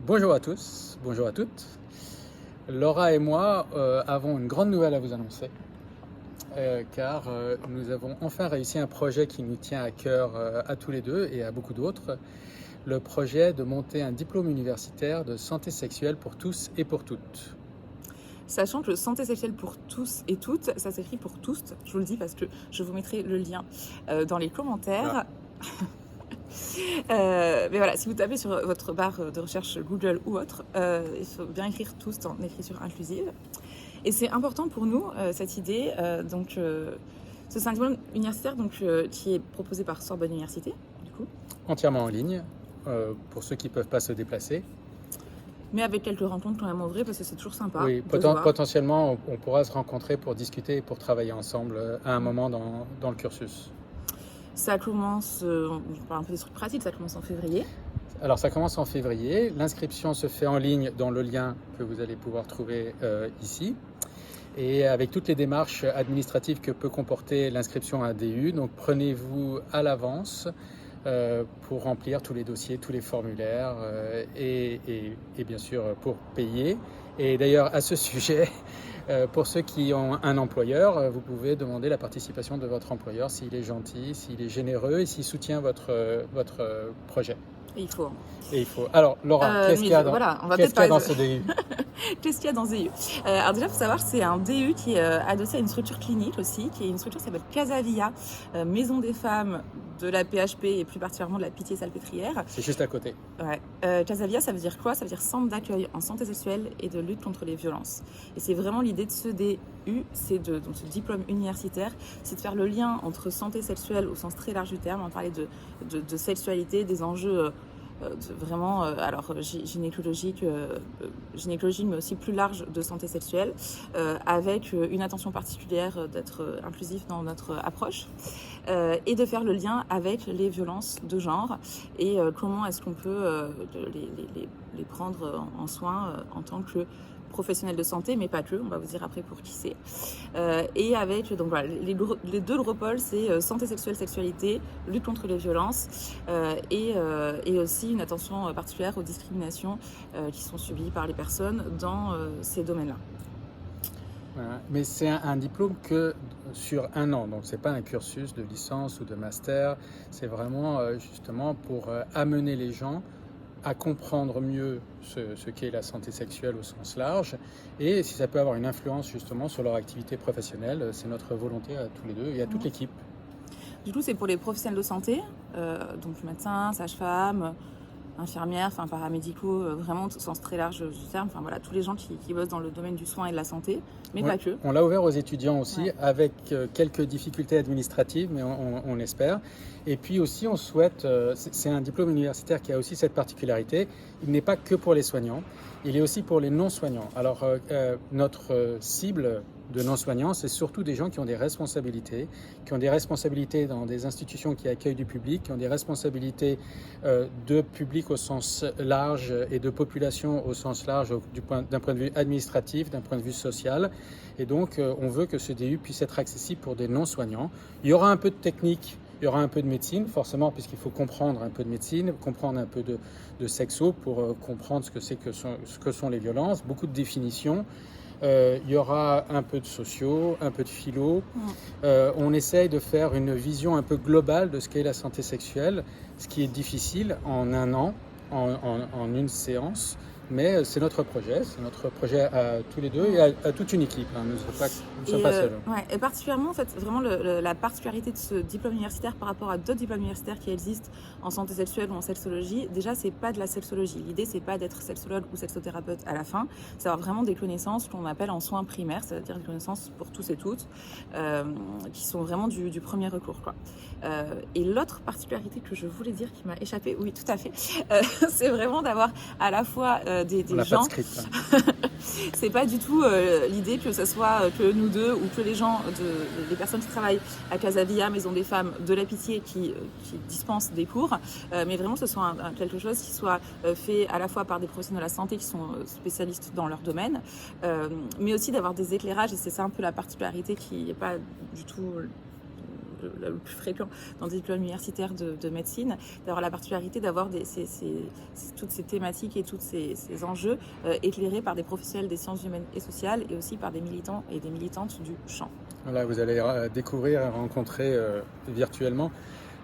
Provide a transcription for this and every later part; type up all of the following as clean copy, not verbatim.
Bonjour à tous, bonjour à toutes. Laura et moi avons une grande nouvelle à vous annoncer, car nous avons enfin réussi un projet qui nous tient à cœur à tous les deux et à beaucoup d'autres, le projet de monter un diplôme universitaire de santé sexuelle pour tous et pour toutes. Sachant que santé sexuelle pour tous et toutes, ça s'écrit pour tous, je vous le dis parce que je vous mettrai le lien dans les commentaires. Mais voilà, si vous tapez sur votre barre de recherche Google ou autre, il faut bien écrire tous en écriture inclusive. Et c'est important pour nous, cette idée. C'est un diplôme universitaire qui est proposé par Sorbonne Université, du coup. Entièrement en ligne, pour ceux qui ne peuvent pas se déplacer. Mais avec quelques rencontres quand même en vrai, parce que c'est toujours sympa. Oui, potentiellement, on pourra se rencontrer pour discuter et pour travailler ensemble à un moment dans le cursus. Ça commence, on parle un peu des trucs pratiques, ça commence en février. Alors ça commence en février, l'inscription se fait en ligne dans le lien que vous allez pouvoir trouver ici, et avec toutes les démarches administratives que peut comporter l'inscription à un DU. Donc prenez-vous à l'avance pour remplir tous les dossiers, tous les formulaires et bien sûr pour payer. Et d'ailleurs à ce sujet, pour ceux qui ont un employeur, vous pouvez demander la participation de votre employeur s'il est gentil, s'il est généreux et s'il soutient votre projet. Et il faut. Et il faut. Alors Laura, qu'est-ce qu'il y a dans ce DU? Qu'est-ce qu'il y a dans ce DU? Alors déjà, il faut savoir que c'est un DU qui est adossé à une structure clinique aussi, qui est une structure qui s'appelle Casavia, Maison des femmes de la PHP et plus particulièrement de la Pitié-Salpêtrière. C'est juste à côté. Ouais. Casavia, ça veut dire quoi? Ça veut dire centre d'accueil en santé sexuelle et de lutte contre les violences. Et c'est vraiment l'idée de ce DU, donc ce diplôme universitaire, c'est de faire le lien entre santé sexuelle au sens très large du terme. On parlait de sexualité, des enjeux vraiment gynécologie, mais aussi plus large de santé sexuelle, avec une attention particulière d'être inclusif dans notre approche, et de faire le lien avec les violences de genre et comment est-ce qu'on peut les prendre en soin en tant que professionnels de santé, mais pas que, on va vous dire après pour qui c'est. Et avec, donc voilà, les deux gros pôles, c'est santé sexuelle, sexualité, lutte contre les violences, et aussi une attention particulière aux discriminations qui sont subies par les personnes dans ces domaines-là. Voilà. Mais c'est un diplôme que sur un an, donc c'est pas un cursus de licence ou de master, c'est vraiment justement pour amener les gens à comprendre mieux ce qu'est la santé sexuelle au sens large et si ça peut avoir une influence justement sur leur activité professionnelle, c'est notre volonté à tous les deux et à toute l'équipe. Du coup, c'est pour les professionnels de santé, donc médecins, sages-femmes, infirmières, paramédicaux, vraiment au sens très large du terme, voilà, tous les gens qui bossent dans le domaine du soin et de la santé, mais pas que. On l'a ouvert aux étudiants aussi, avec quelques difficultés administratives, mais on espère. Et puis aussi, on souhaite, c'est un diplôme universitaire qui a aussi cette particularité, il n'est pas que pour les soignants, il est aussi pour les non-soignants. Alors, notre cible de non-soignants, c'est surtout des gens qui ont des responsabilités dans des institutions qui accueillent du public, qui ont des responsabilités de public au sens large et de population au sens large d'un point de vue administratif, d'un point de vue social. Et donc, on veut que ce DU puisse être accessible pour des non-soignants. Il y aura un peu de technique, il y aura un peu de médecine, forcément, puisqu'il faut comprendre un peu de médecine, comprendre un peu de sexo pour comprendre ce que sont les violences, beaucoup de définitions. Il y aura un peu de sociaux, un peu de philo. On essaye de faire une vision un peu globale de ce qu'est la santé sexuelle, ce qui est difficile en un an, en une séance. Mais c'est notre projet à tous les deux et à toute une équipe. Nous ne sommes pas seuls. Et particulièrement, en fait, vraiment la particularité de ce diplôme universitaire par rapport à d'autres diplômes universitaires qui existent en santé sexuelle ou en sexologie, déjà, c'est pas de la sexologie. L'idée, c'est pas d'être sexologue ou sexothérapeute à la fin. C'est avoir vraiment des connaissances qu'on appelle en soins primaires, c'est-à-dire des connaissances pour tous et toutes, qui sont vraiment du premier recours, quoi. Et l'autre particularité que je voulais dire qui m'a échappé, oui, tout à fait, c'est vraiment d'avoir à la fois des gens. Pas de script, hein. C'est pas du tout l'idée que ce soit que nous deux ou que les personnes qui travaillent à Casavia, Maison des femmes, de la Pitié qui dispensent des cours, mais vraiment que ce soit quelque chose qui soit fait à la fois par des professionnels de la santé qui sont spécialistes dans leur domaine, mais aussi d'avoir des éclairages, et c'est ça un peu la particularité qui n'est pas du tout le plus fréquent dans des diplômes universitaires de médecine, d'avoir la particularité d'avoir toutes ces thématiques et tous ces enjeux éclairés par des professionnels des sciences humaines et sociales et aussi par des militants et des militantes du champ. Voilà, vous allez découvrir et rencontrer virtuellement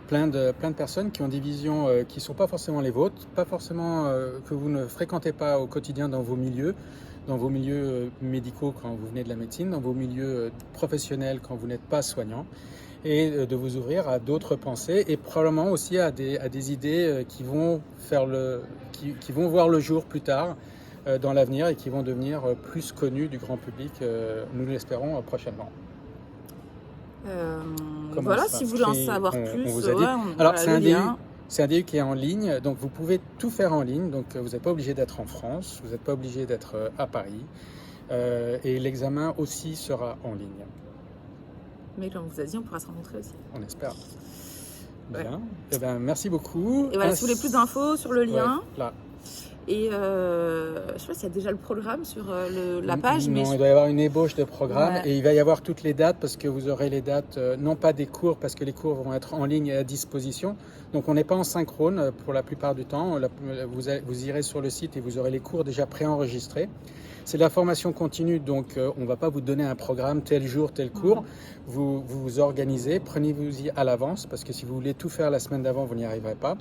plein de personnes qui ont des visions qui ne sont pas forcément les vôtres, pas forcément que vous ne fréquentez pas au quotidien dans vos milieux médicaux quand vous venez de la médecine, dans vos milieux professionnels quand vous n'êtes pas soignant, et de vous ouvrir à d'autres pensées et probablement aussi à des idées qui vont voir le jour plus tard dans l'avenir et qui vont devenir plus connues du grand public, nous l'espérons prochainement. Voilà, si vous voulez en savoir plus, on vous a dit. Alors, c'est un DU qui est en ligne, donc vous pouvez tout faire en ligne. Donc, vous n'êtes pas obligé d'être en France, vous n'êtes pas obligé d'être à Paris. Et l'examen aussi sera en ligne. Mais comme on vous a dit, on pourra se rencontrer aussi. On espère. Bien. Ouais. Eh ben, merci beaucoup. Et voilà, si vous voulez plus d'infos sur le lien. Ouais, là. Et je ne sais pas s'il y a déjà le programme sur la page. Non, il doit y avoir une ébauche de programme et il va y avoir toutes les dates parce que vous aurez les dates, non pas des cours parce que les cours vont être en ligne et à disposition. Donc on n'est pas en synchrone pour la plupart du temps. Vous irez sur le site et vous aurez les cours déjà préenregistrés. C'est de la formation continue, donc on ne va pas vous donner un programme tel jour, tel cours. Vous vous organisez, prenez-vous-y à l'avance parce que si vous voulez tout faire la semaine d'avant, vous n'y arriverez pas.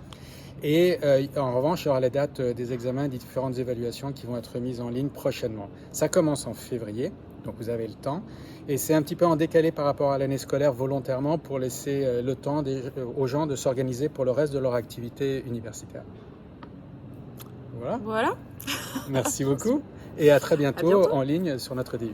Et en revanche, il y aura les dates des examens et des différentes évaluations qui vont être mises en ligne prochainement. Ça commence en février, donc vous avez le temps. Et c'est un petit peu en décalé par rapport à l'année scolaire volontairement pour laisser le temps aux gens de s'organiser pour le reste de leur activité universitaire. Voilà. Voilà. Merci beaucoup et à très bientôt en ligne sur notre DU.